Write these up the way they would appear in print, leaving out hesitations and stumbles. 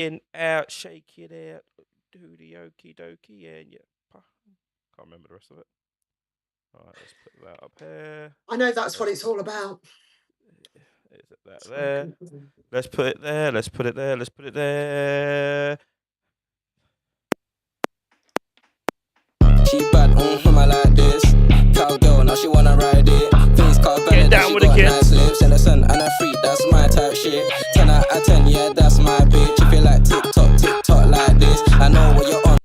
in, out, shake it out, do the okie dokie, and yeah. Can't remember the rest of it. All right, let's put that up here. I know that's what it's all about. Is it that there? Let's put it there. Let's put it there. Let's put it there. She bad, I like this. Cowgirl, now she wanna ride it. Face cut, Get down with the kids. Nice lips, innocent and a freak, that's my type shit. 10 out of 10, yeah, that's my bitch. If you like TikTok like this, I know what you're on.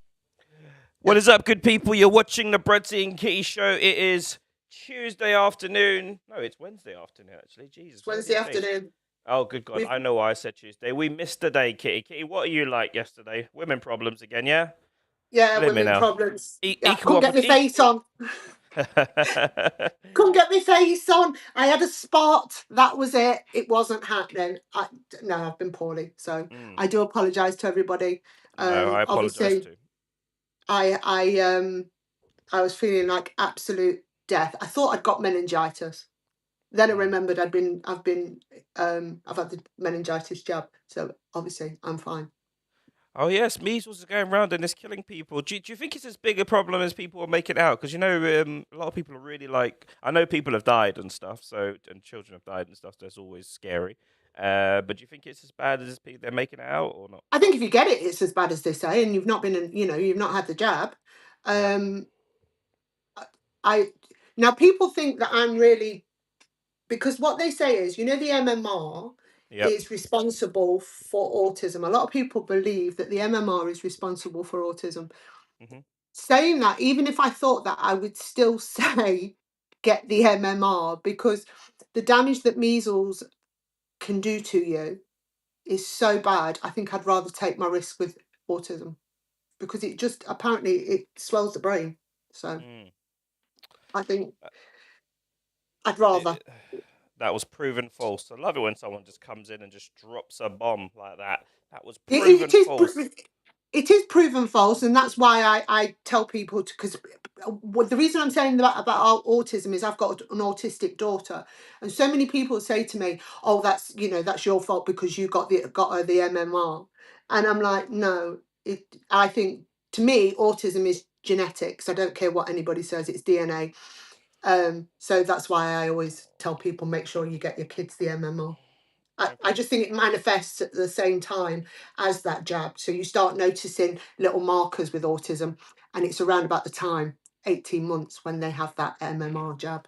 What is up, good people? You're watching the BRUDDC and Kitty show. It is Tuesday afternoon. No, it's Wednesday afternoon, actually. Jesus. Wednesday afternoon. Oh, good God. I know why I said Tuesday. We missed the day, Kitty. Kitty, what are you like yesterday? Women problems again, yeah? Yeah, women problems. Couldn't get my face on. Couldn't get my face on. I had a spot. That was it. It wasn't happening. I've been poorly. So I do apologise to everybody. No, I apologise too. I was feeling like absolute death. I thought I'd got meningitis. Then I remembered I've had the meningitis jab. So obviously I'm fine. Oh yes, measles is going around and it's killing people. Do you think it's as big a problem as people are making it out? Because a lot of people are really like. I know people have died and stuff. And children have died and stuff. So that's always scary. But do you think it's as bad as they're making it out or not? I think if you get it, it's as bad as they say, and you've not been, you've not had the jab. Now people think that I'm really, because what they say is, the MMR is responsible for autism. A lot of people believe that the MMR is responsible for autism. Saying that, even if I thought that, I would still say get the MMR, because the damage that measles can do to you is so bad. I think I'd rather take my risk with autism, because it just apparently it swells the brain. So I think I'd rather. That was proven false. I love it when someone just comes in and just drops a bomb like that. That was proven false. It is proven false, and that's why I tell people to, because the reason I'm saying that about autism is I've got an autistic daughter, and so many people say to me, "Oh, that's your fault because you got her the MMR," and I'm like, no. I think, to me, autism is genetics. I don't care what anybody says; it's DNA. So that's why I always tell people, make sure you get your kids the MMR. I just think it manifests at the same time as that jab. So you start noticing little markers with autism, and it's around about the time, 18 months, when they have that MMR jab.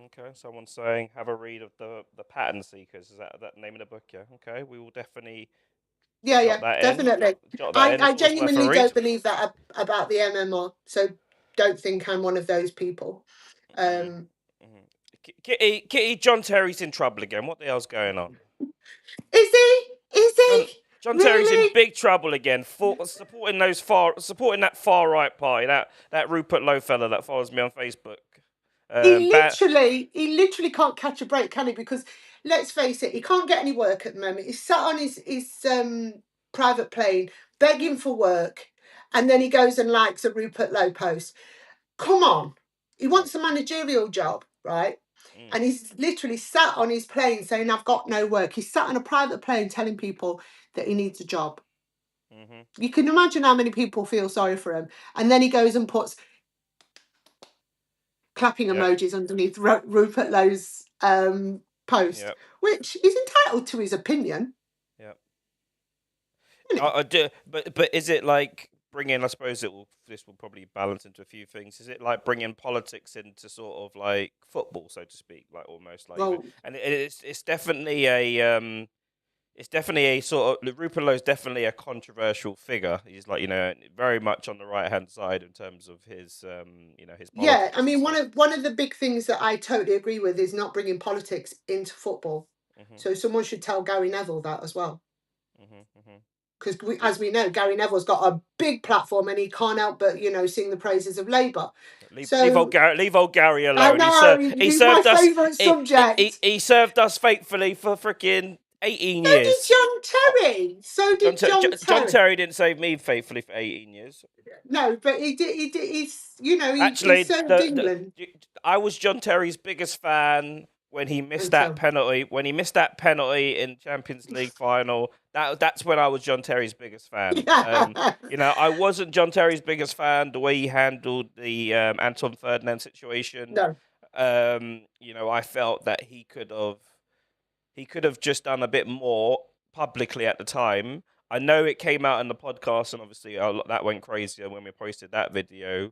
Okay, someone's saying, have a read of the Pattern Seekers. Is that the name of the book? Yeah. Okay, we will definitely. Yeah, definitely. I genuinely don't believe that about the MMR. So don't think I'm one of those people. Kitty, John Terry's in trouble again. What the hell's going on? Is he? John Terry's in big trouble again for supporting that far right party, that Rupert Lowe fella that follows me on Facebook. He literally can't catch a break, can he? Because let's face it, he can't get any work at the moment. He's sat on his private plane begging for work, and then he goes and likes a Rupert Lowe post. Come on, he wants a managerial job, right? And he's literally sat on his plane saying, I've got no work. He's sat on a private plane telling people that he needs a job. You can imagine how many people feel sorry for him. And then he goes and puts clapping emojis underneath Rupert Lowe's post, which is entitled to his opinion. But is it like bringing, I suppose this will probably balance into a few things. Is it like bringing politics into sort of like football, so to speak, like almost like, and it's definitely a sort of, Rupert Lowe's definitely a controversial figure. He's like, very much on the right hand side in terms of his, his politics. Yeah, I mean, one of the big things that I totally agree with is not bringing politics into football. So someone should tell Gary Neville that as well. Because as we know, Gary Neville's got a big platform and he can't help but, sing the praises of Labour. Leave old Gary alone. He's my favourite subject. He served us faithfully for freaking 18 years. So did John Terry. John Terry didn't save me faithfully for 18 years. No, but he did. He Actually, served England. I was John Terry's biggest fan when he missed until that penalty in Champions League final, that's when I was John Terry's biggest fan. You know, I wasn't John Terry's biggest fan the way he handled the Anton Ferdinand situation. no. You know, I felt that he could have just done a bit more publicly at the time. I know it came out in the podcast, and obviously that went crazy when we posted that video.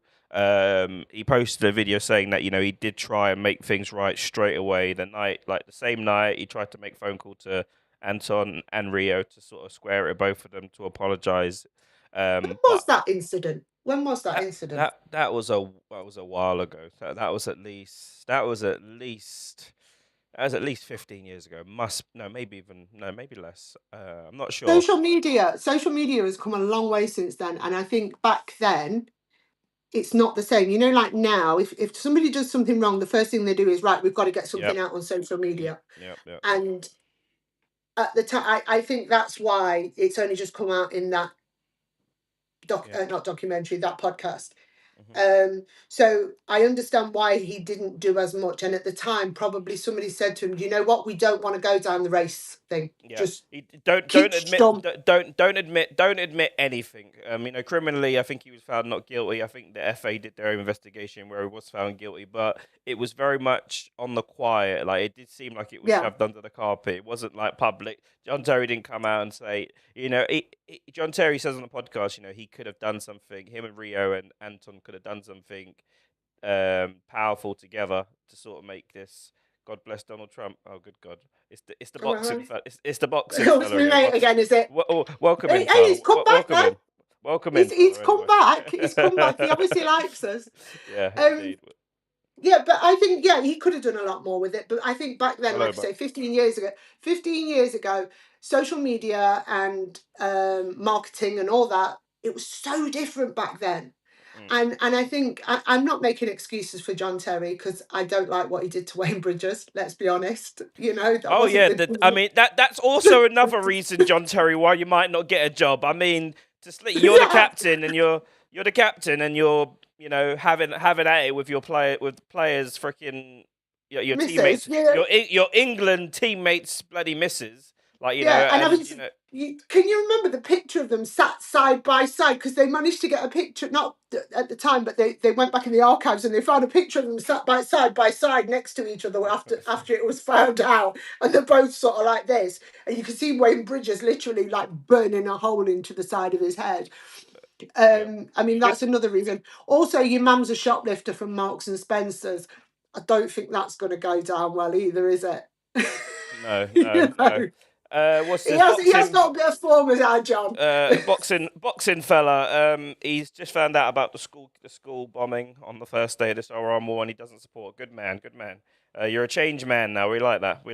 He posted a video saying that, you know, he did try and make things right straight away. The same night, he tried to make a phone call to Anton and Rio to sort of square it, both of them to apologise. When was that incident? When was that incident? That was a while ago. That was at least 15 years ago. Maybe less. I'm not sure. Social media has come a long way since then, and I think back then it's not the same. You know, like now, if somebody does something wrong, the first thing they do is, right, we've got to get something out on social media. Yep. And at the time, I think that's why it's only just come out in that not documentary, that podcast. So I understand why he didn't do as much, and at the time probably somebody said to him, you know what, we don't want to go down the race thing. Just don't admit anything. You know, criminally I think he was found not guilty. I think the FA did their own investigation where he was found guilty, but it was very much on the quiet. Like, it did seem like it was shoved under the carpet. It wasn't like public. John Terry didn't come out and say, you know, John Terry says on the podcast, you know, he could have done something. Him and Rio and Anton could have done something powerful together to sort of make this. God bless Donald Trump. Oh, good God! It's the boxing. It's the boxing. It's me mate again, is it? Welcome in. Hey, he's come back. Welcome in. He's come back. He's come back. He obviously likes us. Yeah, indeed. Yeah, but I think he could have done a lot more with it. But I think back then, like I say, 15 years ago, social media and marketing and all that, it was so different back then. And I think I'm not making excuses for John Terry, because I don't like what he did to Wayne Bridges. Let's be honest. You know. I mean that's also another reason, John Terry, why you might not get a job. I mean, you're the captain, and you're you know, having at it with players, freaking your misses, teammates, your England teammates, bloody misses. Like, you know, and you know. Can you remember the picture of them sat side by side? Because they managed to get a picture, not at the time, but they went back in the archives and they found a picture of them sat by side next to each other after it was found out, and they're both sort of like this, and you can see Wayne Bridges literally like burning a hole into the side of his head. I mean, that's another reason. Also, your mum's a shoplifter from Marks and Spencer's. I don't think that's going to go down well either, is it? No. What's he has not a bit of form as our John. Boxing fella. He's just found out about the school bombing on the first day of this Iran war, and he doesn't support. Good man. You're a changed man now. We like that.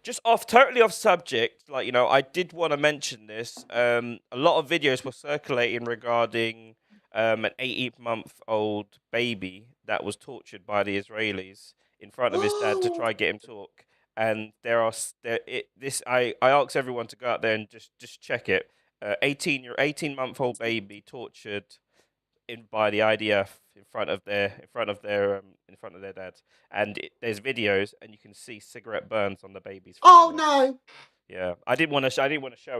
Just totally off subject. Like, you know, I did want to mention this. A lot of videos were circulating regarding an 18-month-old baby that was tortured by the Israelis in front of his dad to try and get him to talk. And I asked everyone to go out there and just check it. 18-month-old baby tortured by the IDF in front of their dad, and there's videos, and you can see cigarette burns on the baby's face. Oh no! Yeah, I didn't want to show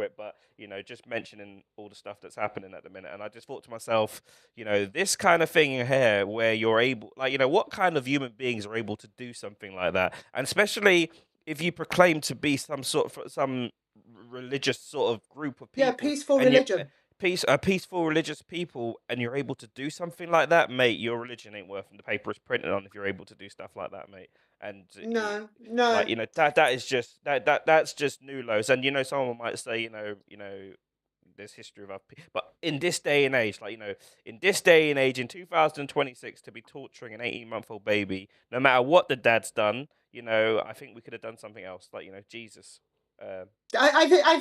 it, but, you know, just mentioning all the stuff that's happening at the minute, and I just thought to myself, you know, this kind of thing here, where you're able, like, you know, what kind of human beings are able to do something like that, and especially if you proclaim to be some religious sort of group of people, peaceful religion. Peaceful religious people, and you're able to do something like that, mate. Your religion ain't worth the paper it's printed on if you're able to do stuff like that, mate. And no, like, you know, that is just that's just new lows. And, you know, someone might say, you know, there's history of other people, but in this day and age, like, you know, in 2026, to be torturing an 18-month-old baby, no matter what the dad's done, you know, I think we could have done something else. Like, you know, Jesus. I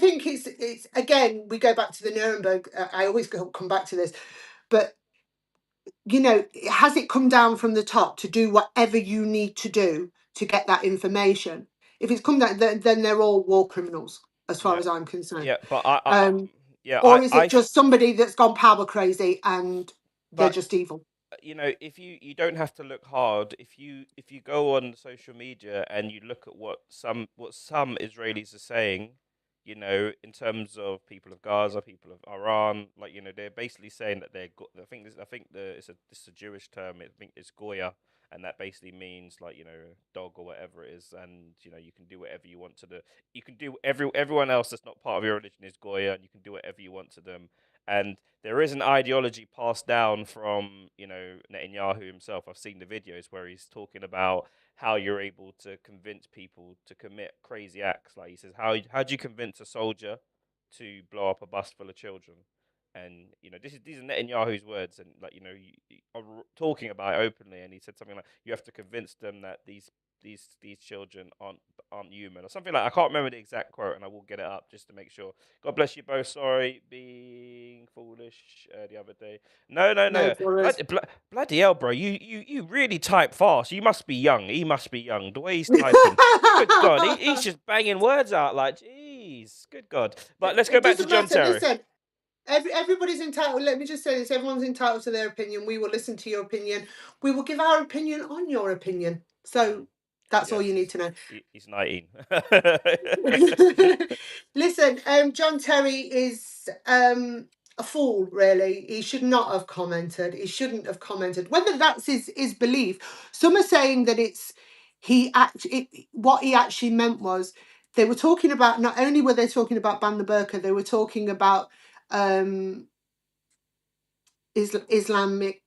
think it's again, we go back to the Nuremberg. I always come back to this, but, you know, has it come down from the top to do whatever you need to do to get that information? If it's come down, then they're all war criminals, as far as I'm concerned. Yeah, but or is it just somebody that's gone power crazy and they're just evil? if you don't have to look hard. If you go on social media and you look at what some Israelis are saying, in terms of people of Gaza, people of Iran, they're basically saying that it's a Jewish term. I think it's Goya, and that basically means dog or whatever it is, and you can do whatever you want to the. You can do everyone else that's not part of your religion is Goya, and you can do whatever you want to them. And there is an ideology passed down from Netanyahu himself. I've seen the videos where he's talking about how you're able to convince people to commit crazy acts. Like he says, how do you convince a soldier to blow up a bus full of children? And these are Netanyahu's words, and you are talking about it openly. And he said something like, "You have to convince them that these children aren't human," or something like. I can't remember the exact quote, and I will get it up just to make sure. God bless you both. Sorry, being foolish the other day. No, no, No, no. for us. Bloody hell, bro! You really type fast. You must be young. He must be young. The way he's typing. Good God, he's just banging words out like, jeez, good God. But let's go It back to doesn't John matter. Terry. Listen, everybody's entitled. Let me just say this: everyone's entitled to their opinion. We will listen to your opinion. We will give our opinion on your opinion. So that's all Yes, you need to know. he's 19. Listen, John Terry is a fool, really. He should not have commented. He shouldn't have commented. Whether that's his belief. Some are saying that what he actually meant was they were talking about, not only were they talking about ban the burqa, they were talking about Islamic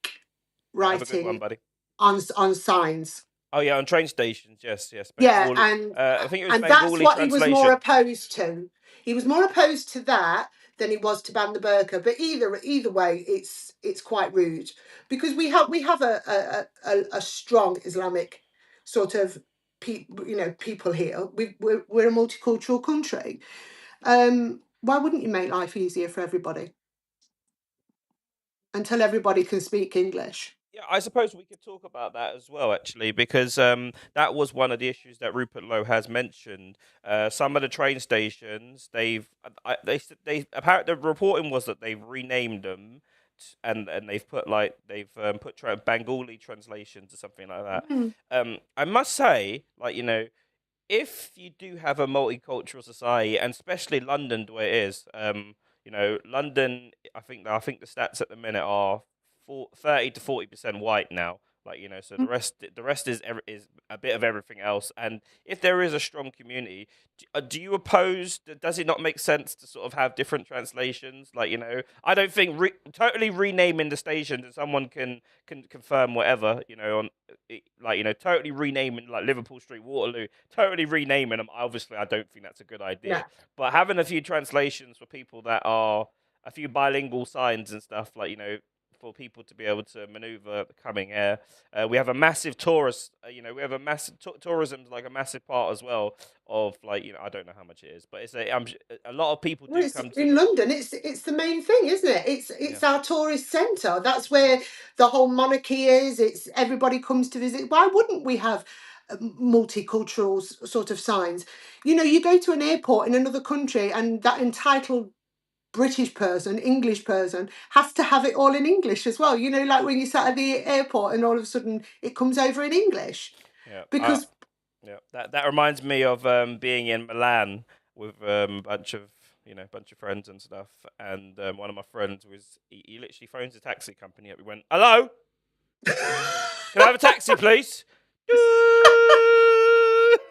Yeah, have a good one, writing buddy. on signs. Oh yeah, on train stations. Yes, Yeah, Bengali. I think it was and that's Bengali what he was more translation. opposed to. He was more opposed to that than he was to ban the burqa. But either way, it's quite rude because we have a strong Islamic sort of people here. We're a multicultural country. Why wouldn't you make life easier for everybody until everybody can speak English? Yeah, I suppose we could talk about that as well, actually, because that was one of the issues that Rupert Lowe has mentioned. Some of the train stations, they apparently the reporting was that they've renamed them, and they've put Bengali translations or something like that. Mm. I must say, if you do have a multicultural society, and especially London, the way it is, London, I think the stats at the minute are 30 to 40% white now. So the rest is a bit of everything else. And if there is a strong community, do you oppose? Does it not make sense to sort of have different translations? I don't think totally renaming the stations, and someone can confirm whatever, totally renaming like Liverpool Street, Waterloo, totally renaming them. Obviously, I don't think that's a good idea. Yeah. But having a few translations for people that are a few bilingual signs and stuff, for people to be able to maneuver the coming air. We have a massive tourist, we have a massive tourism's like a massive part as well of I don't know how much it is, but a lot of people Well, do it's come in to. London. It's the main thing, isn't it? Yeah. It's our tourist centre. That's where the whole monarchy is. It's everybody comes to visit. Why wouldn't we have multicultural sort of signs? You go to an airport in another country, and that entitled British person, English person, has to have it all in English as well. Like when you sat at the airport, and all of a sudden it comes over in English Yeah. because. Yeah. That reminds me of being in Milan with a bunch of friends and stuff, and one of my friends he literally phones a taxi company up. We went, "Hello, can I have a taxi, please?"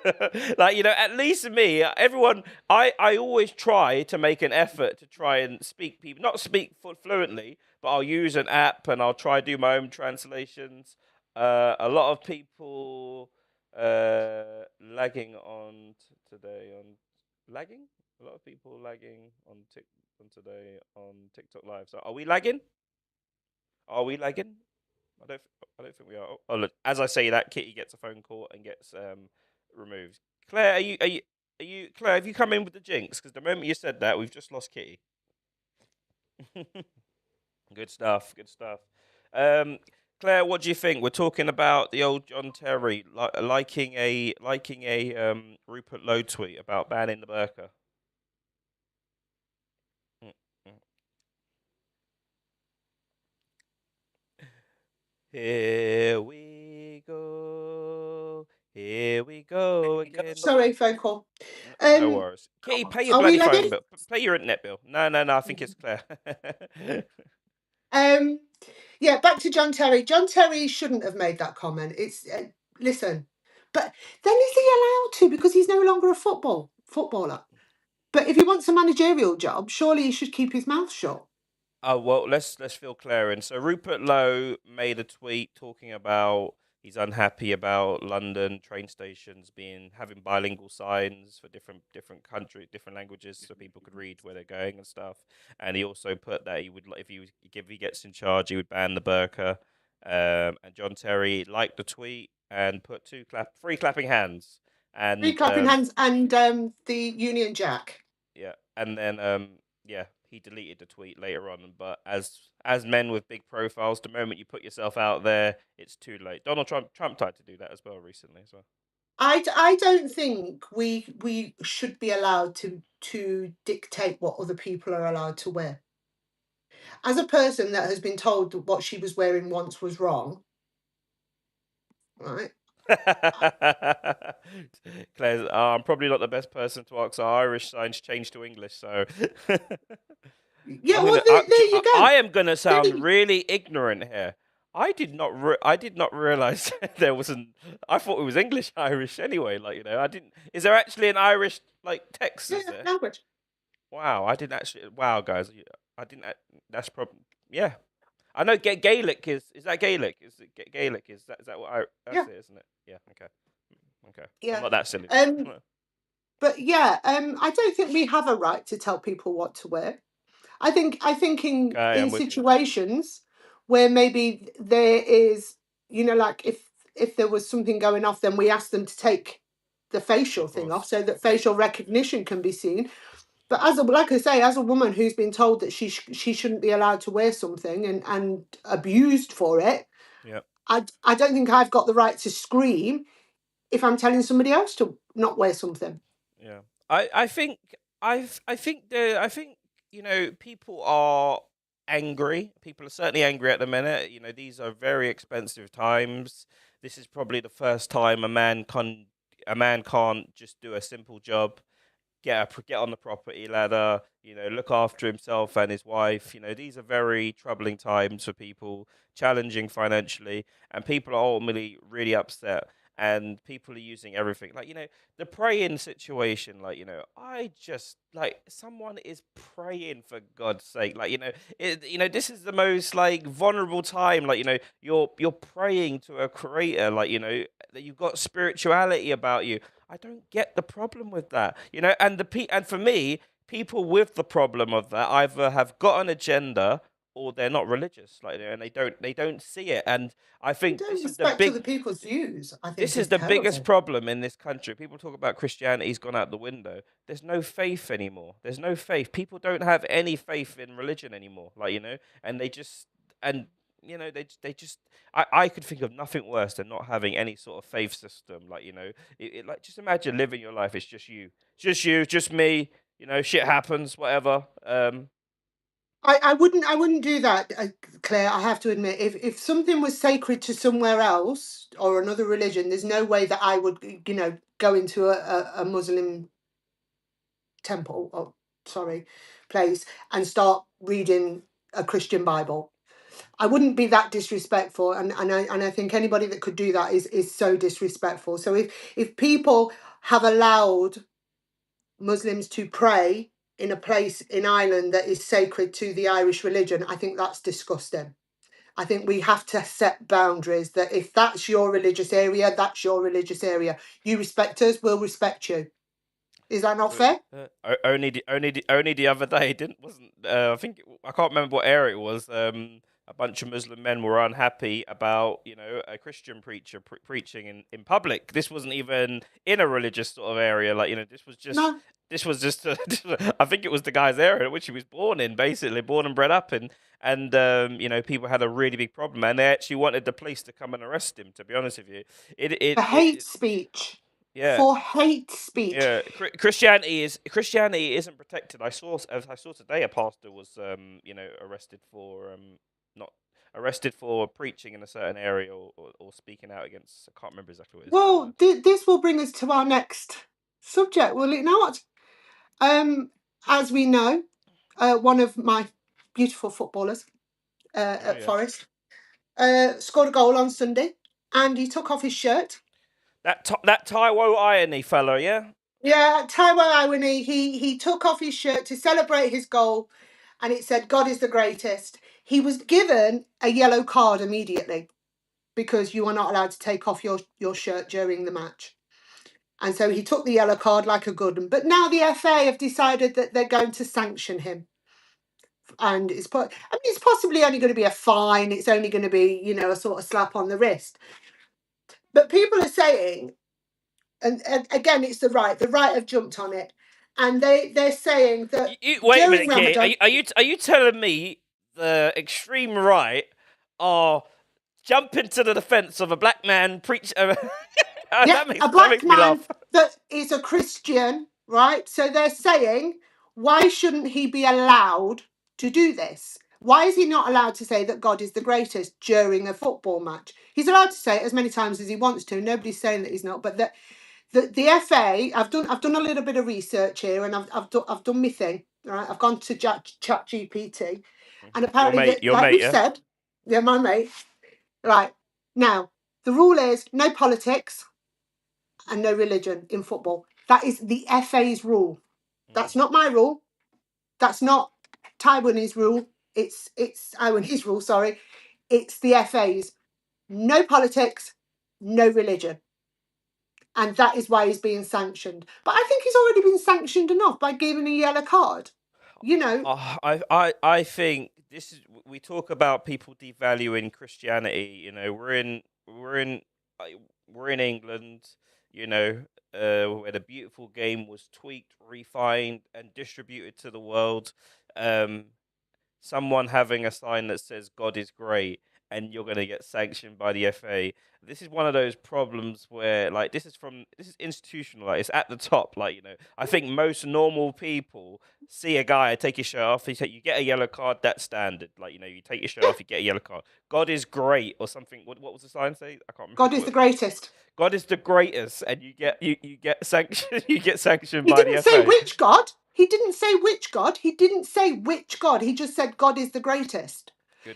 At least me, everyone, I always try to make an effort to try and speak people, not speak fluently, but I'll use an app and I'll try do my own translations. A lot of people lagging today on lagging. A lot of people lagging on today on TikTok Live. So are we lagging? Are we lagging? I don't. I don't think we are. Oh, look! As I say that, Kitty gets a phone call and gets removed. Claire, are you Claire? Have you come in with the jinx? Because the moment you said that, we've just lost Kitty. Good stuff. Good stuff. Claire, what do you think? We're talking about the old John Terry liking a Rupert Lowe tweet about banning the burqa. Here we go. Here we go again. Sorry, phone call. No Um, worries. Kitty, pay your are we bloody phone ready? bill. Pay your internet bill. No, I think it's clear. Yeah, back to John Terry. John Terry shouldn't have made that comment. It's listen, but then is he allowed to because he's no longer a footballer? But if he wants a managerial job, surely he should keep his mouth shut. Oh well, let's fill Claire in. So Rupert Lowe made a tweet talking about he's unhappy about London train stations having bilingual signs for different country, different languages, so people could read where they're going and stuff. And he also put that he would, if he gets in charge, he would ban the burqa. And John Terry liked the tweet and put three clapping hands, Three and clapping hands and the Union Jack. yeah, and then yeah, he deleted the tweet later on. But as men with big profiles, the moment you put yourself out there, it's too late. Donald Trump tried to do that as well recently as well. I don't think we should be allowed to dictate what other people are allowed to wear. As a person that has been told that what she was wearing once was wrong, right? Claire's, I'm probably not the best person to ask. Our Irish signs changed to English, so Yeah, well, there you go. I am gonna sound really ignorant here. I did not realize there wasn't. I thought it was English Irish anyway. Like, you know, I didn't. Is there actually an Irish like text? Yeah, Is there? language. Wow, I didn't actually. Wow, guys, I didn't. That's probably. Yeah, I know. Gaelic is that Gaelic? Is it Gaelic? Is that what that's Yeah. it, isn't it? Yeah. Okay. Yeah. I'm not that silly. But yeah, I don't think we have a right to tell people what to wear. I think in Okay, I'm with you. situations where maybe there is, you know, like if there was something going off, then we ask them to take the facial thing off so that facial recognition can be seen. But like I say, as a woman who's been told that she shouldn't be allowed to wear something and abused for it, Yeah. I don't think I've got the right to scream if I'm telling somebody else to not wear something. Yeah. I think you know, people are angry. People are certainly angry at the minute. You know, these are very expensive times. This is probably the first time a man can't just do a simple job, get on the property ladder, you know, look after himself and his wife. You know, these are very troubling times for people, challenging financially, and people are ultimately really upset. And people are using everything, like, you know, the praying situation. Like, you know, I just like someone is praying, for God's sake. Like, you know, this is the most like vulnerable time. Like, you know, you're praying to a creator. Like, you know, that you've got spirituality about you. I don't get the problem with that, you know. And and for me, people with the problem of that either have got an agenda or they're not religious, like, you know, and they don't see it. And I think Don't this is the respect big other people's views. I think this is the biggest problem in this country. People talk about Christianity's gone out the window. There's no faith anymore. There's no faith. People don't have any faith in religion anymore. Like, you know, and you know, they just I could think of nothing worse than not having any sort of faith system. Like, you know, like, just imagine living your life. It's just you, just me. You know, shit happens, whatever. I wouldn't do that, Claire. I have to admit, if something was sacred to somewhere else or another religion, there's no way that I would, you know, go into a Muslim temple or place and start reading a Christian Bible. I wouldn't be that disrespectful, and I think anybody that could do that is so disrespectful. So if people have allowed Muslims to pray in a place in Ireland that is sacred to the Irish religion, I think that's disgusting. I think we have to set boundaries that if that's your religious area, that's your religious area. You respect us, we'll respect you. Is that not fair? Only the other day, I think, I can't remember what area it was. A bunch of Muslim men were unhappy about, you know, a Christian preacher preaching in public. This wasn't even in a religious sort of area. Like, you know, this was just No. I think it was the guy's area which he was born in, basically born and bred up in. And you know, people had a really big problem, and they actually wanted the police to come and arrest him. To be honest with you, For hate speech. Yeah. For hate speech. Yeah, Christianity isn't protected. I saw today a pastor was you know, arrested for not arrested for preaching in a certain area or speaking out against. I can't remember exactly what it is. Well, this will bring us to our next subject, will it not? As we know, one of my beautiful footballers at Forest scored a goal on Sunday, and he took off his shirt. That Taiwo Irony fella, yeah? Yeah, Taiwo Irony, he took off his shirt to celebrate his goal, and it said, God is the greatest. He was given a yellow card immediately because you are not allowed to take off your shirt during the match. And so he took the yellow card like a good one. But now the FA have decided that they're going to sanction him. And it's possibly only going to be a fine. It's only going to be, a sort of slap on the wrist. But people are saying, and again, it's the right have jumped on it. And they're saying that wait a minute, Ramadan, are you telling me the extreme right are jumping to the defence of a black man a black man that is a Christian, right? So they're saying, why shouldn't he be allowed to do this? Why is he not allowed to say that God is the greatest during a football match? He's allowed to say it as many times as he wants to. Nobody's saying that he's not, but the FA, I've done a little bit of research here, and I've done my thing. Right, I've gone to ChatGPT, and apparently, said, yeah, my mate. Right now, the rule is no politics and no religion in football. That is the FA's rule. That's not my rule. That's not Taiwanese rule. It's Taiwanese rule. Sorry, it's the FA's. No politics, no religion. And that is why he's being sanctioned. But I think he's already been sanctioned enough by giving a yellow card. I think this is. We talk about people devaluing Christianity. We're in England. Where the beautiful game was tweaked, refined, and distributed to the world. Someone having a sign that says "God is great," and you're going to get sanctioned by the FA. This is one of those problems where, this is institutional. It's at the top. I think most normal people see a guy take his shirt off. You get a yellow card. That's standard. You take your shirt off, you get a yellow card. God is great, or something. What was the sign say? I can't remember. God is the greatest. God is the greatest, and you get sanctioned. You get sanctioned by the FA. He didn't say which God. He didn't say which God. He didn't say which God. He just said God is the greatest.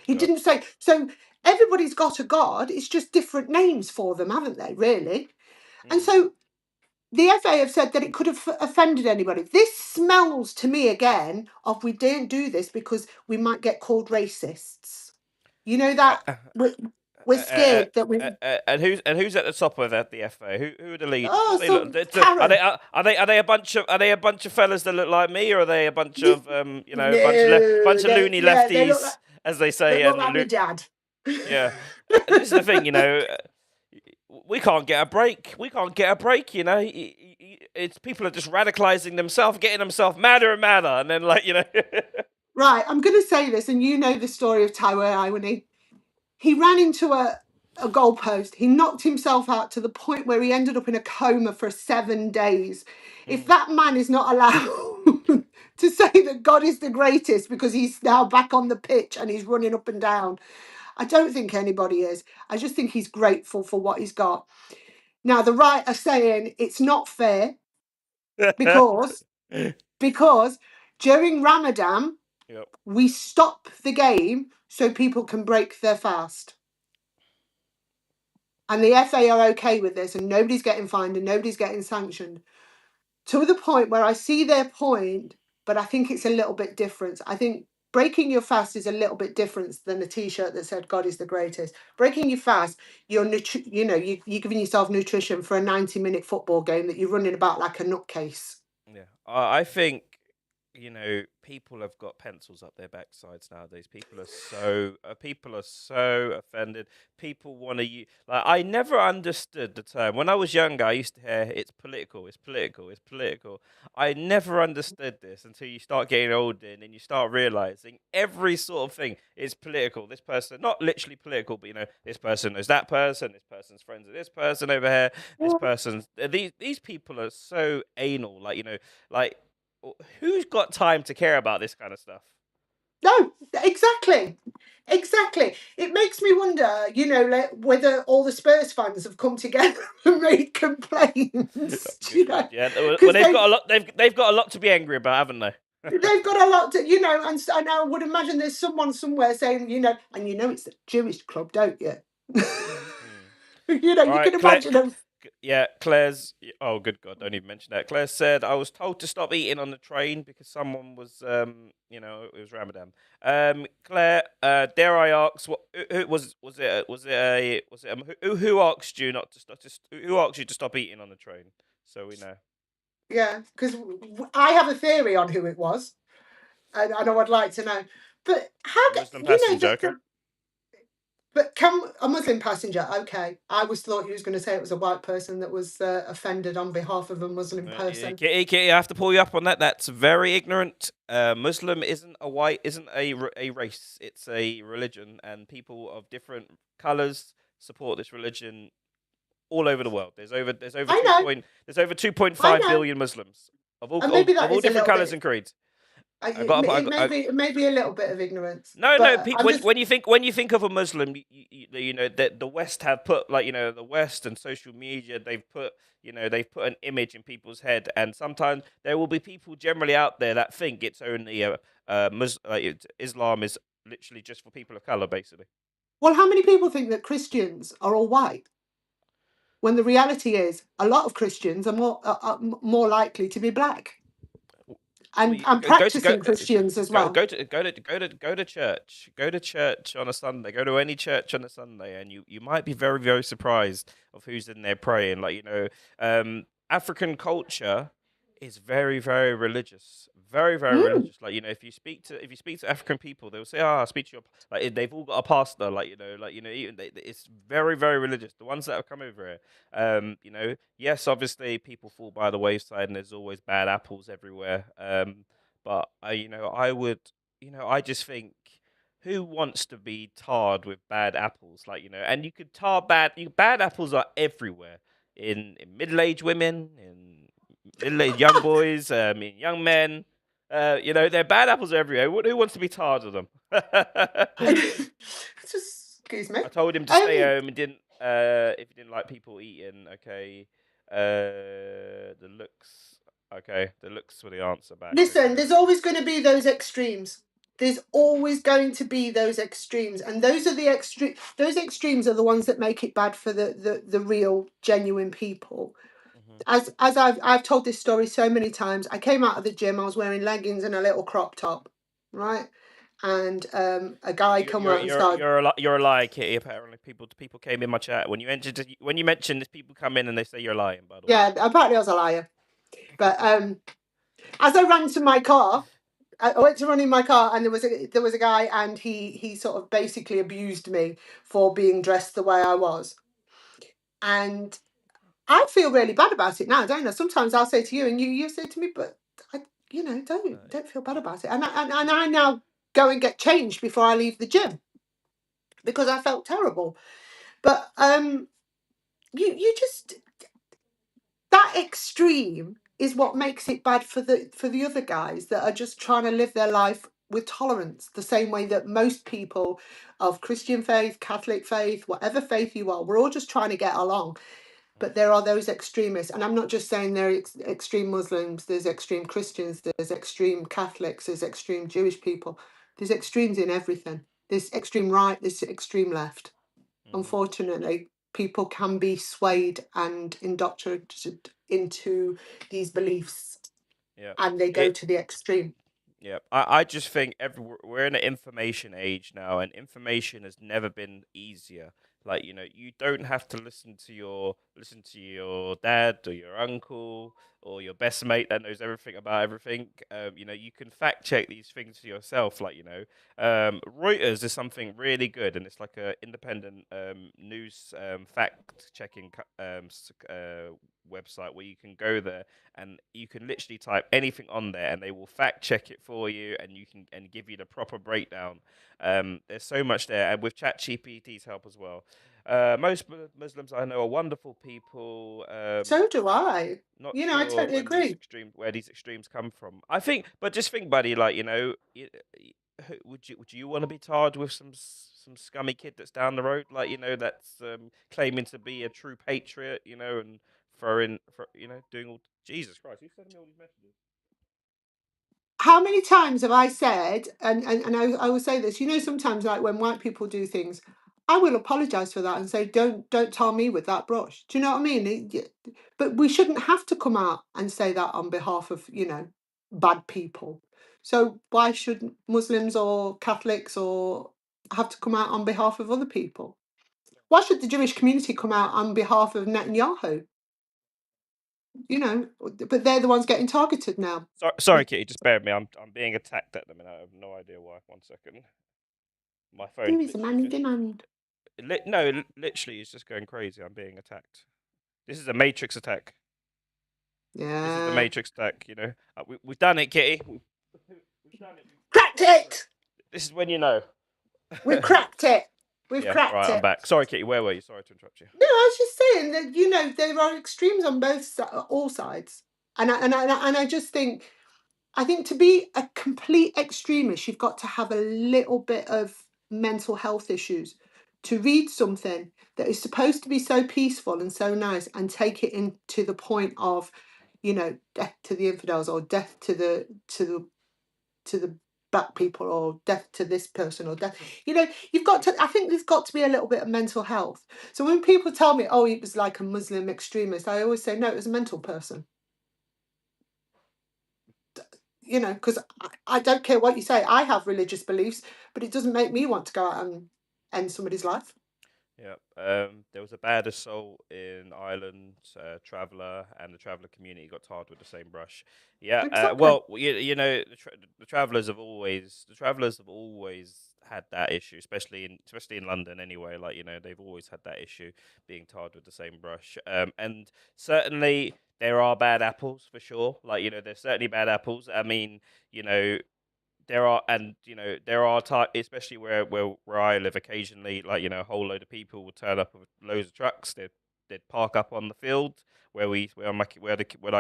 He didn't say so. Everybody's got a God. It's just different names for them, haven't they? Really. And so the FA have said that it could have offended anybody. This smells to me again of we don't do this because we might get called racists. You know that we're scared that we. And who's at the top of that? The FA. Who are the leaders? Are they a bunch of fellas that look like me, or are they a bunch of bunch of loony lefties, as they say? They look like my dad. Yeah, this is the thing. We can't get a break. It's people are just radicalizing themselves, getting themselves madder and madder, and then Right, I'm going to say this, and you know the story of Taiwo Irony. He ran into a goalpost. He knocked himself out to the point where he ended up in a coma for 7 days. If that man is not allowed to say that God is the greatest because he's now back on the pitch and he's running up and down, I don't think anybody is. I just think he's grateful for what he's got. Now, the right are saying it's not fair because during Ramadan, we stop the game so people can break their fast. And the FA are okay with this, and nobody's getting fined and nobody's getting sanctioned. To the point where I see their point, but I think it's a little bit different. I think breaking your fast is a little bit different than a T-shirt that said God is the greatest. Breaking your fast, you're giving yourself nutrition for a 90-minute football game that you're running about like a nutcase. Yeah, I think people have got pencils up their backsides nowadays. People are so offended. People want to I never understood the term. When I was younger, I used to hear it's political. I never understood this until you start getting older and then you start realizing every sort of thing is political. This person, not literally political, but this person knows that person. This person's friends with this person over here. This person's these people are so anal. Who's got time to care about this kind of stuff? No, exactly. Exactly. It makes me wonder, you know, like, whether all the Spurs fans have come together and made complaints. Good God, yeah. Well, Because they've got a lot. They've got a lot to be angry about, haven't they? they've got a lot to, you know, and I would imagine there's someone somewhere saying, you know, and you know it's a Jewish club, don't you? You know, All you right, can imagine them. Yeah, Claire's. Oh, good God! Don't even mention that. Claire said, "I was told to stop eating on the train because someone was, you know, it was Ramadan." Claire, dare I ask, who was it? Who asked you not to stop? Who asked you to stop eating on the train? So we know. Yeah, because I have a theory on who it was, and I would like to know. But how, Muslim you know, passenger. Okay. but can a Muslim passenger? Okay, I always thought you was going to say it was a white person that was offended on behalf of a Muslim person. Kitty, I have to pull you up on that. That's very ignorant. Muslim isn't a race. It's a religion, and people of different colors support this religion all over the world. There's over I know, there's over two point I five know, billion Muslims of and maybe that all is a different little colors bit. and creeds. It may be a little bit of ignorance, No, but I'm just. when you think of a Muslim, you know that the West have put, like, you know, the West and social media, they've put an image in people's head, and sometimes there will be people generally out there that think it's only Islam is literally just for people of color, basically. Well, how many people think that Christians are all white? When the reality is, a lot of Christians are more likely to be black, and practicing Christians as well. Go to church. Go to church on a Sunday. Go to any church on a Sunday, and you might be very, very surprised of who's in there praying. Like, you know, African culture is very, very religious. Very, very religious. Like, you know, if you speak to African people, they'll say, "Ah, speak to your," like, they've all got a pastor. Like, you know, even it's very, very religious. The ones that have come over here, you know, yes, obviously people fall by the wayside, and there's always bad apples everywhere. But you know, I just think, who wants to be tarred with bad apples? Like, you know, and you could tar bad apples are everywhere in middle-aged women, in middle-aged young boys, in young men. You know, they're bad apples everywhere. Who wants to be tarred with them? Just excuse me. I told him to stay home and didn't. If he didn't like people eating, okay. The looks, okay. The looks were the answer back. Listen, okay. there's always going to be those extremes. There's always going to be those extremes, and those are the extreme. Those extremes are the ones that make it bad for the real, genuine people. As I've told this story so many times. I came out of the gym. I was wearing leggings and a little crop top, right? And a guy come out and started. You're a liar, Kitty. Apparently, people came in my chat when you mentioned this. People come in and they say you're lying. By the way. Yeah, apparently I was a liar. But as I ran to my car, I went to run in my car, and there was a guy, and he sort of basically abused me for being dressed the way I was, and I feel really bad about it now, don't I? Sometimes I'll say to you, and you say to me, but don't feel bad about it, and I now go and get changed before I leave the gym because I felt terrible, but you just, that extreme is what makes it bad for the other guys that are just trying to live their life with tolerance, the same way that most people of Christian faith, Catholic faith, whatever faith you are, we're all just trying to get along. But there are those extremists, and I'm not just saying there are extreme Muslims, there's extreme Christians, there's extreme Catholics, there's extreme Jewish people. There's extremes in everything. There's extreme right, there's extreme left. Unfortunately, people can be swayed and indoctrinated into these beliefs, and they go to the extreme. Yeah, I just think we're in an information age now, and information has never been easier. Like, you know, you don't have to listen to your dad or your uncle or your best mate that knows everything about everything. You know, you can fact check these things for yourself. Like, you know, Reuters is something really good, and it's like a independent news fact checking website where you can go there and you can literally type anything on there, and they will fact check it for you, and give you the proper breakdown. There's so much there, and with ChatGPT's help as well. Most Muslims I know are wonderful people. So do I. Not You know, sure I totally agree. where these extremes come from. I think, but just think, buddy, like, you know, would you want to be tarred with some scummy kid that's down the road, like that's claiming to be a true patriot, and doing all. Jesus Christ, who's sending me all these messages? How many times have I said, and I will say this, sometimes like when white people do things, I will apologise for that and say, don't tar me with that brush. Do you know what I mean? But we shouldn't have to come out and say that on behalf of, bad people. So why should Muslims or Catholics or have to come out on behalf of other people? Why should the Jewish community come out on behalf of Netanyahu? But they're the ones getting targeted now. Sorry, Kitty, just bear with me. I'm being attacked at the minute. I have no idea why. 1 second. My phone. There is a man in demand. No, literally, it's just going crazy. I'm being attacked. This is a Matrix attack. Yeah. This is the Matrix attack. We've done it, Kitty. We've done it. Cracked it. This is when you know. We've cracked it. We've cracked right, it. I'm back. Sorry, Kitty. Where were you? Sorry to interrupt you. No, I was just saying that there are extremes on all sides, and I just think, to be a complete extremist, you've got to have a little bit of mental health issues to read something that is supposed to be so peaceful and so nice and take it into the point of, death to the infidels or death to the black people or death to this person or death. You've got to. I think there's got to be a little bit of mental health. So when people tell me, "Oh, it was like a Muslim extremist," I always say, "No, it was a mental person." Because I don't care what you say. I have religious beliefs, but it doesn't make me want to go out and end somebody's life. Yeah. There was a bad assault in Ireland. Traveller and the Traveller community got tarred with the same brush. Yeah. Exactly. Well, the Travellers have always had that issue, especially in London. Anyway, they've always had that issue being tarred with the same brush. And certainly there are bad apples for sure. There's certainly bad apples. I mean, there are especially where I live. Occasionally, a whole load of people would turn up with loads of trucks. They'd park up on the field where I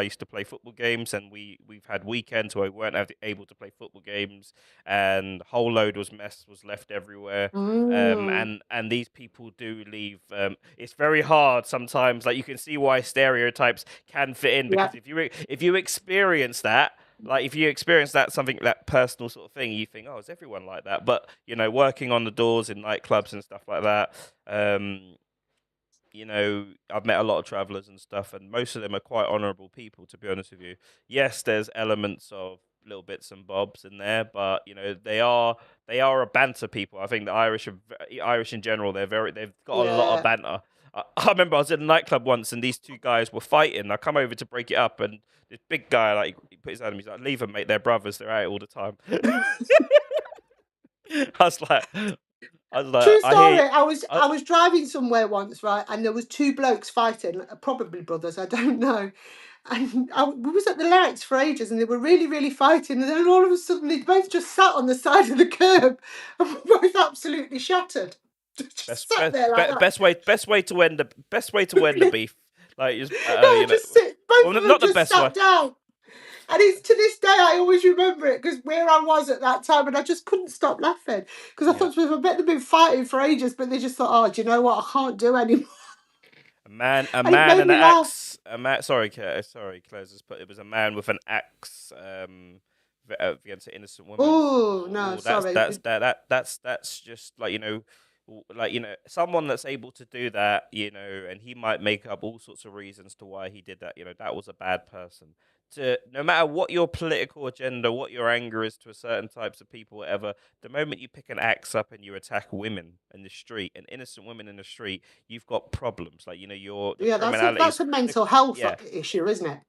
used to play football games, and we've had weekends where we weren't able to play football games, and a whole load was left everywhere. And these people do leave. It's very hard sometimes. You can see why stereotypes can fit in, because if you experience that. If you experience that personal sort of thing, you think, oh, is everyone like that? But, working on the doors in nightclubs and stuff like that, I've met a lot of travellers and stuff, and most of them are quite honourable people, to be honest with you. Yes, there's elements of little bits and bobs in there, but, they are a banter people. I think the Irish in general, they've got a lot of banter. I remember I was in a nightclub once, and these two guys were fighting. I come over to break it up, and this big guy, he put his hand on me, he's like, "Leave them, mate. They're brothers. They're out all the time." I was like, true story. I was driving somewhere once, right, and there was two blokes fighting, probably brothers, I don't know. And we was at the lights for ages, and they were really, really fighting. And then all of a sudden, they both just sat on the side of the curb, and were both absolutely shattered. Best way to end the beef. Both of them just sat down. And it's to this day, I always remember it, because where I was at that time, and I just couldn't stop laughing, because I thought, I bet they've been fighting for ages, but they just thought, oh, do you know what? I can't do anymore. A man and an axe. Sorry, Claire. But it was a man with an axe against an innocent woman. Oh no, sorry. That's just someone that's able to do that, and he might make up all sorts of reasons to why he did that. That was a bad person. No matter what your political agenda, what your anger is to a certain types of people, whatever, the moment you pick an axe up and you attack women in the street, and innocent women in the street, you've got problems. That's a mental health issue, isn't it?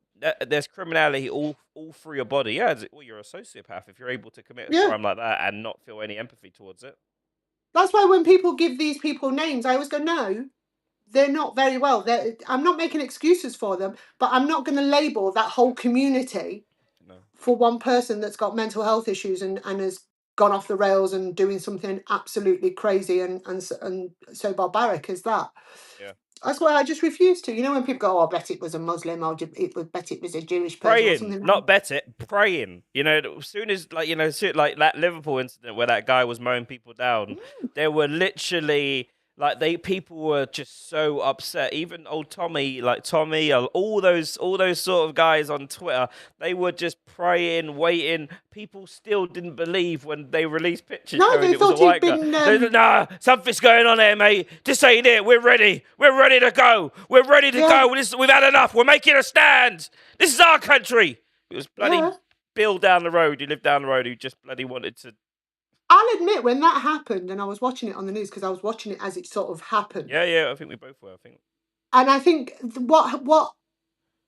There's criminality all through your body. Yeah, you're a sociopath if you're able to commit a crime like that and not feel any empathy towards it. That's why when people give these people names, I always go, no, they're not very well. I'm not making excuses for them, but I'm not going to label that whole community for one person that's got mental health issues and has gone off the rails and doing something absolutely crazy and so barbaric as that. Yeah. That's why I just refuse to. You know when people go, "Oh, I bet it was a Muslim," or bet it was a Jewish person," or Praying, something like not bet it, praying. You know, as soon as like that Liverpool incident where that guy was mowing people down, there were literally people were just so upset. Even old Tommy, all those sort of guys on Twitter, they were just praying, waiting. People still didn't believe when they released pictures No, showing they it was a thought he'd white guy. been, They said, nah, something's going on here, mate. This ain't it. We're ready. We're ready to go. We're ready to Yeah. go. We've had enough. We're making a stand. This is our country. It was bloody Yeah. Bill down the road, who lived down the road, who just bloody wanted to. I'll admit, when that happened, and I was watching it on the news because I was watching it as it sort of happened. Yeah, I think we both were. I think. And I think what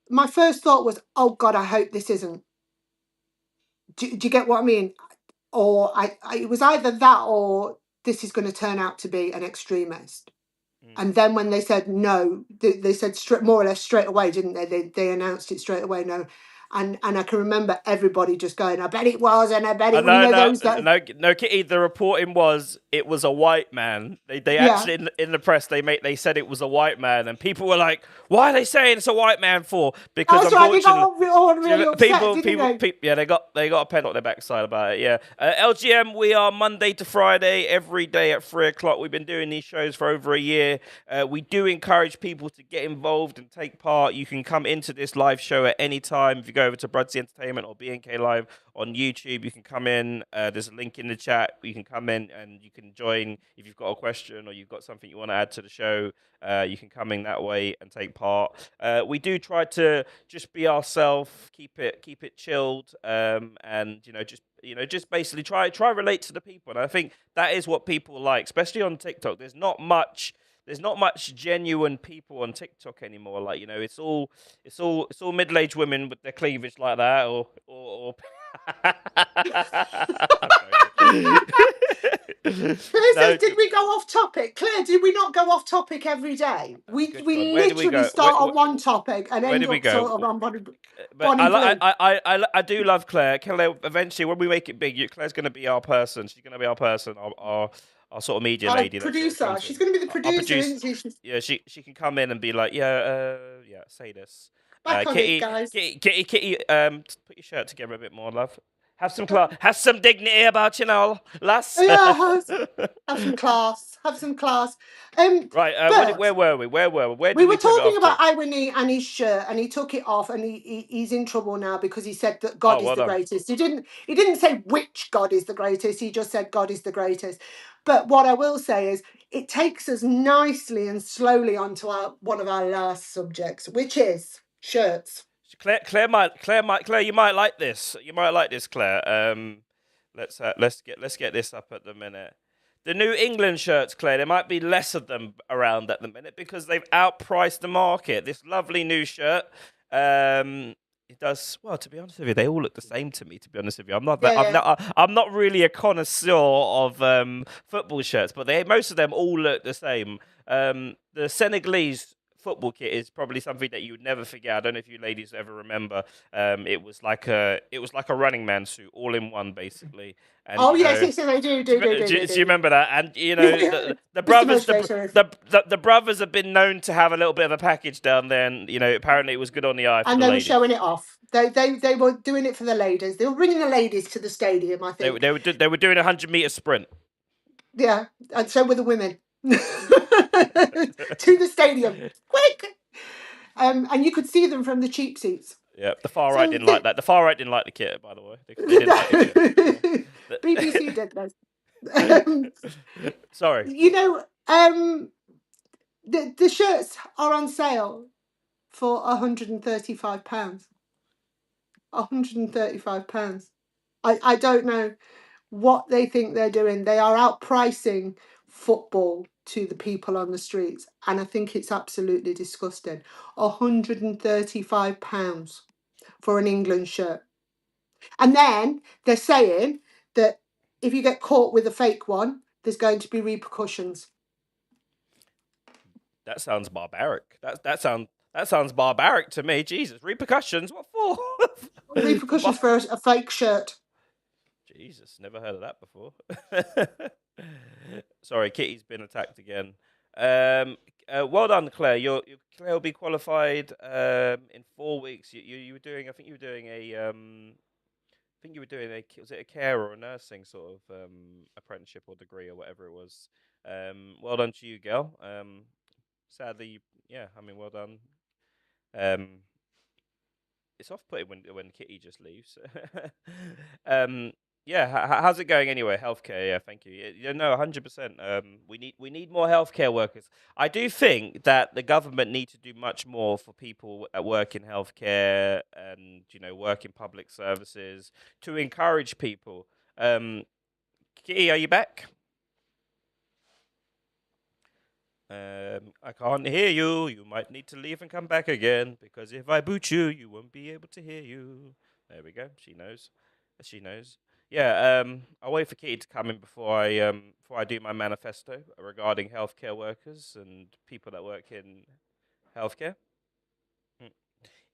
my first thought was, oh God, I hope this isn't. Do you get what I mean? Or it was either that or this is going to turn out to be an extremist. And then when they said no, they said more or less straight away, didn't they? They announced it straight away. No, and I can remember everybody just going, "I bet it was," and I bet it. No, Kitty. The reporting was it was a white man. They actually in the press they said it was a white man, and people were like, "Why are they saying it's a white man for?" Because unfortunately, they got a pen on their backside about it. Yeah, LGM. We are Monday to Friday every day at 3:00. We've been doing these shows for over a year. We do encourage people to get involved and take part. You can come into this live show at any time. If you go over to BRUDDC Entertainment or BNK Live on YouTube, you can come in. There's a link in the chat. You can come in and you can join if you've got a question or you've got something you want to add to the show. You can come in that way and take part. We do try to just be ourselves, keep it chilled, and just basically try relate to the people. And I think that is what people like, especially on TikTok. There's not much genuine people on TikTok anymore. Like, it's all middle-aged women with their cleavage like that, or Claire, did we go off topic? Claire, did we not go off topic every day? We literally start on one topic and end up sort of on Bonnie. But I do love Claire. Claire, eventually, when we make it big, Claire's going to be our person. She's going to be our person. Our sort of media lady. Producer. She's going to be the producer, isn't she? Yeah, she can come in and be like, say this. Back on Kitty, it, guys. Kitty, put your shirt together a bit more, love. Have some class. Have some dignity about you now, lass. Yeah, have some class. Have some class. Right. Where were we? Where we were talking about Iwini and his shirt, and he took it off, and he's in trouble now because he said that God is the greatest. He didn't say which God is the greatest. He just said God is the greatest. But what I will say is, it takes us nicely and slowly onto one of our last subjects, which is shirts. Claire, you might like this. You might like this, Claire. Let's get this up at the minute. The new England shirts, Claire. There might be less of them around at the minute because they've outpriced the market. This lovely new shirt. It does well. To be honest with you, they all look the same to me. To be honest with you, I'm not really a connoisseur of football shirts, but most of them all look the same. The Senegalese football kit is probably something that you would never forget. I don't know if you ladies ever remember. It was like a running man suit, all in one, basically. And, yes, I do. Do you remember that? And the brothers have been known to have a little bit of a package down there, and apparently it was good on the eye. And they were showing it off. They were doing it for the ladies. They were bringing the ladies to the stadium, I think. They were doing a 100-meter sprint. Yeah, and so were the women. To the stadium, quick! And you could see them from the cheap seats. Yeah, the far right didn't like that. The far right didn't like the kit, by the way. They didn't like the kit. BBC did though. Sorry. The shirts are on sale for £135. £135. I don't know what they think they're doing. They are outpricing football to the people on the streets, and I think it's absolutely disgusting. £135 for an England shirt. And then they're saying that if you get caught with a fake one, there's going to be repercussions. That sounds barbaric. That sounds barbaric to me. Jesus, repercussions? What for? Repercussions for a fake shirt. Jesus, never heard of that before. Sorry, Kitty's been attacked again. Well done, Claire. Claire will be qualified in 4 weeks. You were doing. I think you were doing a. I think you were doing a. Was it a care or a nursing sort of apprenticeship or degree or whatever it was? Well done to you, girl. Sadly, yeah. I mean, well done. Um, it's off-putting when Kitty just leaves. um, yeah, how's it going anyway? Healthcare, yeah, thank you. Yeah, no, 100%. We need more healthcare workers. I do think that the government need to do much more for people that work in healthcare and work in public services to encourage people. Kitty, are you back? I can't hear you. You might need to leave and come back again because if I boot you, you won't be able to hear you. There we go. She knows. She knows. Yeah. I'll wait for Kitty to come in before I do my manifesto regarding healthcare workers and people that work in healthcare.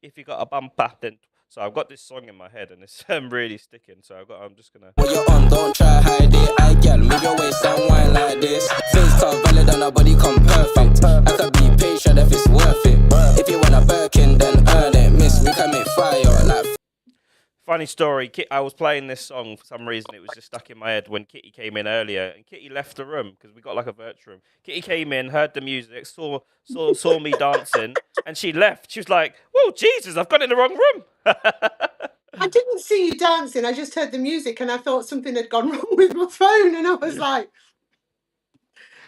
If you got a bumper, then. So I've got this song in my head and it's really sticking. So I'm just gonna. What you on, don't try hide it. I girl, move your waist and wine like this. Face top valid and her body come perfect. I could be patient if it's worth it. If you want a Birkin, then earn it. Miss, we can make fire like. Funny story. I was playing this song for some reason. It was just stuck in my head when Kitty came in earlier, and Kitty left the room because we got like a virtual room. Kitty came in, heard the music, saw me dancing, and she left. She was like, "Whoa, Jesus! I've gone in the wrong room." I didn't see you dancing. I just heard the music and I thought something had gone wrong with my phone. And I was like,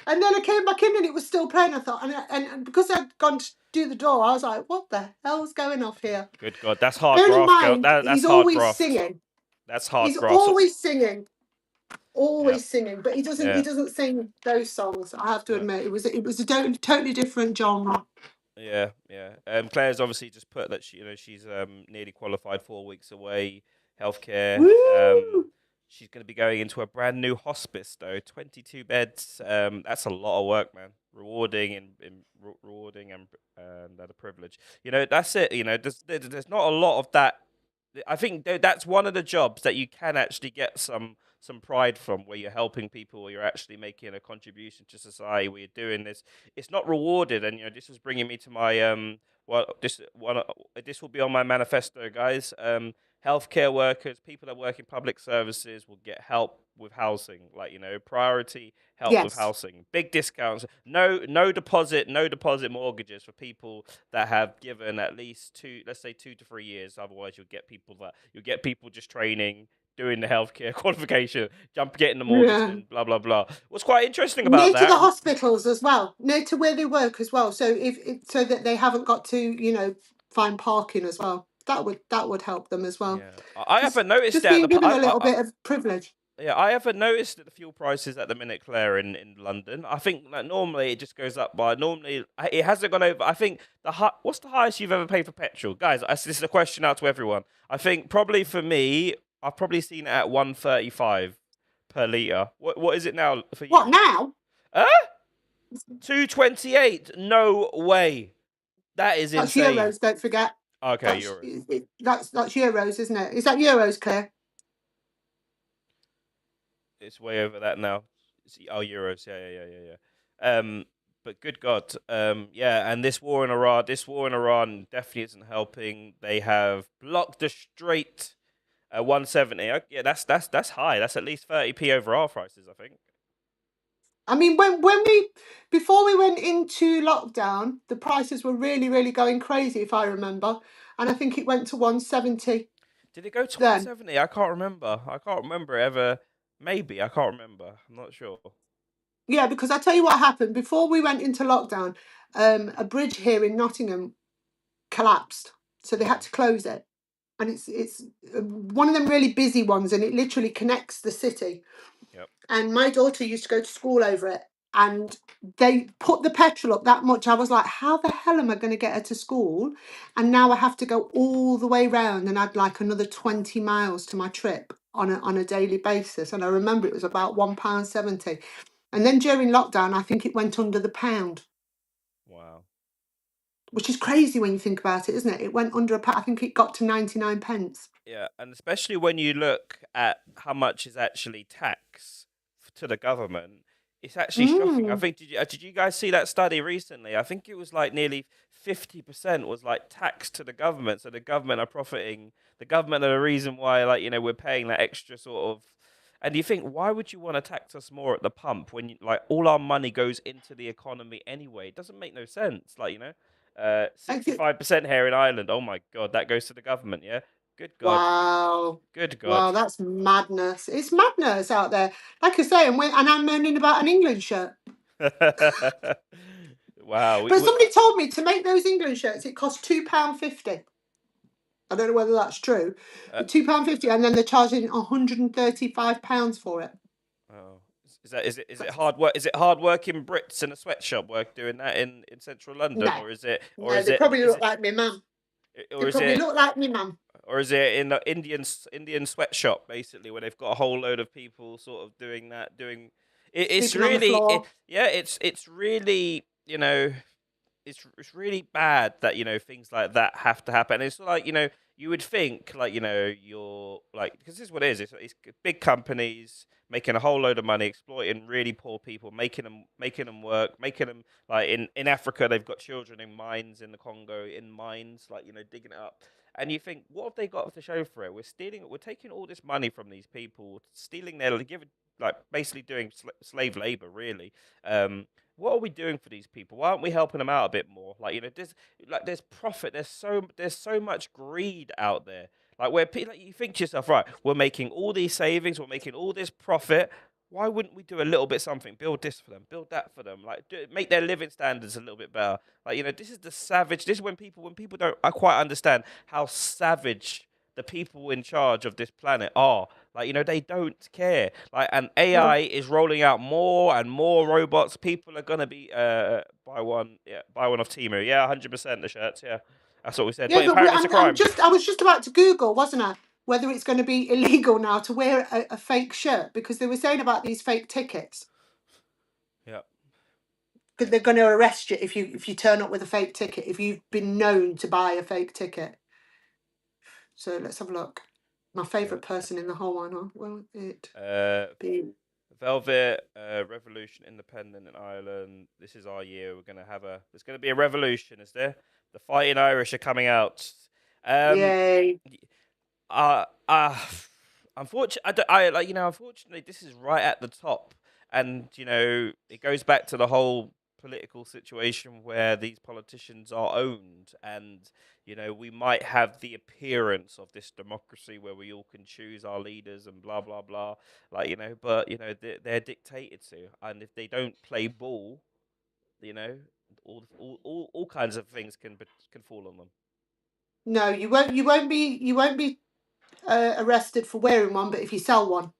and then I came back in and it was still playing. I thought, and because I'd gone to do the door, I was like, what the hell's going off here? Good God, that's hard Bearing in graft, girl. mind, That's he's hard always graft. singing. That's hard He's graft. always singing. Always singing, but he doesn't. Yeah. He doesn't sing those songs. I have to admit, it was a totally different genre. Yeah. Claire's obviously just put that she's nearly qualified, 4 weeks away. Healthcare. Woo! She's going to be going into a brand new hospice though, 22 beds. That's a lot of work, man. Rewarding and a privilege. That's it. There's not a lot of that. I think that's one of the jobs that you can actually get some pride from, where you're helping people, where you're actually making a contribution to society, where you're doing this. It's not rewarded, and this was bringing me to my this will be on my manifesto, guys. Healthcare workers, people that work in public services will get help with housing, like priority help with housing, big discounts, no deposit mortgages for people that have given at least 2 to 3 years. Otherwise, you'll get people just training, doing the healthcare qualification, getting the mortgage, and blah blah blah. What's quite interesting about that, near to the hospitals as well, near to where they work as well. So so that they haven't got to find parking as well. That would help them as well. Yeah. I haven't noticed just that. Being given a little bit of privilege. Yeah, I haven't noticed that the fuel prices at the minute, Claire, in London. I think that normally it just goes up by. Normally it hasn't gone over. I think what's the highest you've ever paid for petrol, guys? This is a question out to everyone. I think probably for me, I've probably seen it at 135 per litre. What is it now for you? What now? 228. No way. That is insane. That's euros. Don't forget. Okay, euros. That's euros, isn't it? Is that euros, Claire? It's way over that now. Euros. Yeah. But good God, and this war in Iran definitely isn't helping. They have blocked the Strait at 170. Yeah, that's high. That's at least 30p over our prices, I think. I mean, before we went into lockdown, the prices were really, really going crazy, if I remember, and I think it went to 170. Did it go to 170? I can't remember. Ever. Maybe I can't remember. I'm not sure. Yeah, because I tell you what happened before we went into lockdown. A bridge here in Nottingham collapsed, so they had to close it, and it's one of them really busy ones, and it literally connects the city. Yep. And my daughter used to go to school over it, and they put the petrol up that much. I was like, how the hell am I going to get her to school? And now I have to go all the way round and add like another 20 miles to my trip on a daily basis. And I remember it was about £1.70. And then during lockdown, I think it went under the pound. Wow. Which is crazy when you think about it, isn't it? It went under a pound. I think it got to 99 pence. Yeah, and especially when you look at how much is actually tax to the government, It's actually shocking. I Mm. think did you guys see that study recently? I think it was like nearly 50% was like tax to the government. So the government are profiting. The government are the reason why, like, we're paying that extra sort of. And you think, why would you want to tax us more at the pump when like all our money goes into the economy anyway? It doesn't make no sense. Like, 65% here in Ireland. Oh my God, that goes to the government. Yeah. Good God. Wow. Good God. Wow, that's madness. It's madness out there. Like I say, and I'm moaning about an England shirt. Wow. But somebody told me to make those England shirts, it costs £2.50. I don't know whether that's true, but £2.50, and then they're charging £135 for it. Oh, is it hard work? Is it hard working Brits in a sweatshop work doing that in central London, No, or is it no, they probably look like me mum. or They is probably it look like me mum. or is it in the Indian sweatshop basically where they've got a whole load of people sort of doing that it's Sleeping on the really floor. it's really it's really bad that things like that have to happen. It's like you would think like you're like, because this is what it is. It's big companies making a whole load of money, exploiting really poor people, making them work, making them like in Africa they've got children in mines, in the Congo in mines, like digging it up. And you think, what have they got to show for it? We're taking all this money from these people, stealing their, giving, like basically doing slave labor, really. What are we doing for these people? Why aren't we helping them out a bit more? Like there's profit. There's so much greed out there. Like where people, like, you think to yourself, right? We're making all these savings. We're making all this profit. Why wouldn't we do a little bit something? Build this for them. Build that for them. Like make their living standards a little bit better. Like this is the savage. This is when people don't I quite understand how savage the people in charge of this planet are. Like, they don't care. Like, and No. AI is rolling out more and more robots. People are gonna be buy one off Temu. Yeah, 100% the shirts. Yeah, that's what we said. Yeah, But but apparently it's a crime. I was just about to Google, wasn't I, whether it's going to be illegal now to wear a fake shirt, because they were saying about these fake tickets. Yeah. Because they're going to arrest you if you turn up with a fake ticket, if you've been known to buy a fake ticket. So let's have a look. My favourite person in the whole one. Will it be Velvet Revolution Independent in Ireland? This is our year. There's gonna be a revolution, is there? The Fighting Irish are coming out. Yay. Unfortunately, unfortunately, this is right at the top, and it goes back to the whole political situation where these politicians are owned, and we might have the appearance of this democracy where we all can choose our leaders and blah blah blah, like but they're dictated to, and if they don't play ball, all kinds of things can fall on them. No, you won't be arrested for wearing one, but if you sell one,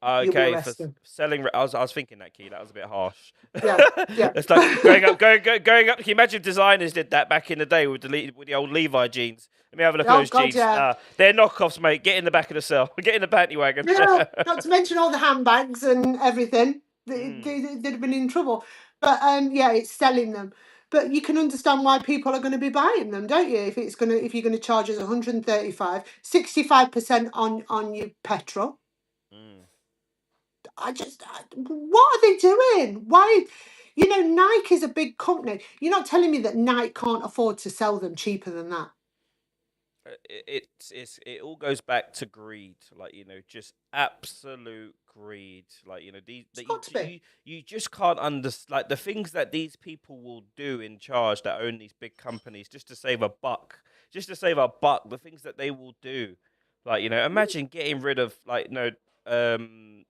you'll be Okay, for arrested. selling. I was thinking that, Key. That was a bit harsh. Yeah, yeah. It's like going up. Can you imagine if designers did that back in the day with the old Levi jeans? Let me have a look at those God, jeans. yeah. They're knockoffs, mate. Get in the back of the cell. Get in the panty wagon. Yeah, not to mention all the handbags and everything. They'd have been in trouble. But yeah, it's selling them. But you can understand why people are going to be buying them, don't you? If you're going to charge us 135, 65% on your petrol. What are they doing? Why? Nike is a big company. You're not telling me that Nike can't afford to sell them cheaper than that. It all goes back to greed, like just absolute greed, like you just can't understand, like the things that these people will do in charge that own these big companies just to save a buck, the things that they will do, like imagine getting rid of Elon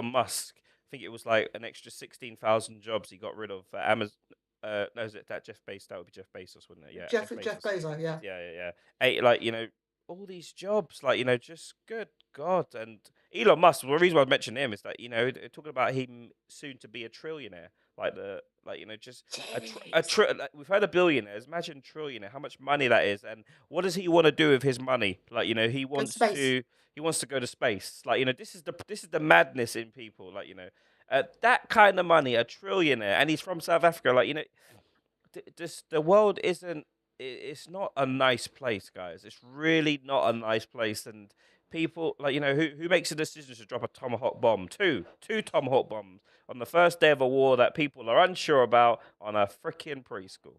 Musk. I think it was like an extra 16,000 jobs he got rid of Amazon. No, is it that Jeff Bezos? That would be Jeff Bezos, wouldn't it? Yeah, Jeff Bezos, yeah. Yeah. All these jobs, just good God. And Elon Musk. The reason why I mentioned him is that talking about him soon to be a trillionaire, we've heard of billionaires. Imagine trillionaire. How much money that is, and what does he want to do with his money? He wants to go to space. This is the madness in people. That kind of money, a trillionaire, and he's from South Africa. The world isn't. It's not a nice place, guys. It's really not a nice place, and people like who makes a decision to drop a tomahawk bomb, two tomahawk bombs on the first day of a war that people are unsure about on a freaking preschool.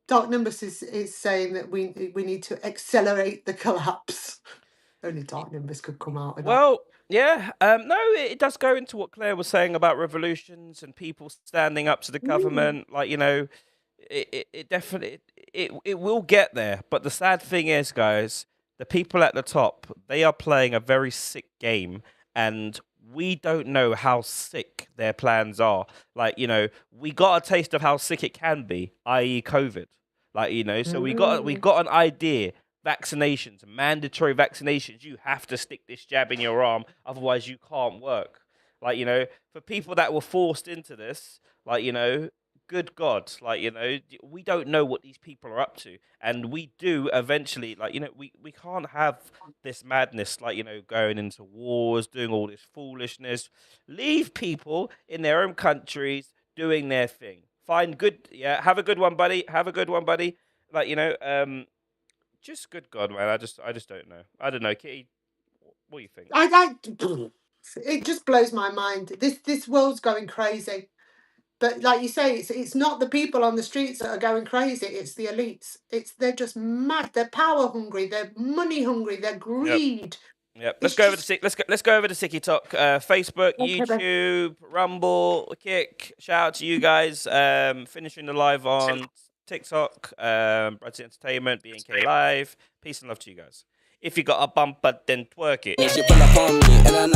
Dark Nimbus is saying that we need to accelerate the collapse. Only Dark Nimbus could come out with that. Well, yeah, no, it does go into what Claire was saying about revolutions and people standing up to the government. Like, it definitely it will get there. But the sad thing is, guys, the people at the top, they are playing a very sick game, and we don't know how sick their plans are. Like, we got a taste of how sick it can be, i.e., COVID. Like, so we got an idea. Vaccinations, mandatory vaccinations. You have to stick this jab in your arm, otherwise you can't work. Like, for people that were forced into this, like, good God, like, we don't know what these people are up to. And we do eventually, like, we can't have this madness, like, going into wars, doing all this foolishness. Leave people in their own countries doing their thing. Find good, have a good one, buddy. Have a good one, buddy. Like, just good God, man. I just don't know. I don't know, Kitty. What do you think? It just blows my mind. This world's going crazy. But like you say, it's not the people on the streets that are going crazy. It's the elites. They're just mad. They're power hungry. They're money hungry. They're greed. Yep. Let's go over to Sicky Talk. Facebook, YouTube, Rumble, Kick. Shout out to you guys. Finishing the live on TikTok, BRUDDC Entertainment, BNK Live. Peace and love to you guys. If you got a bumper, then twerk it. She pull up on me in a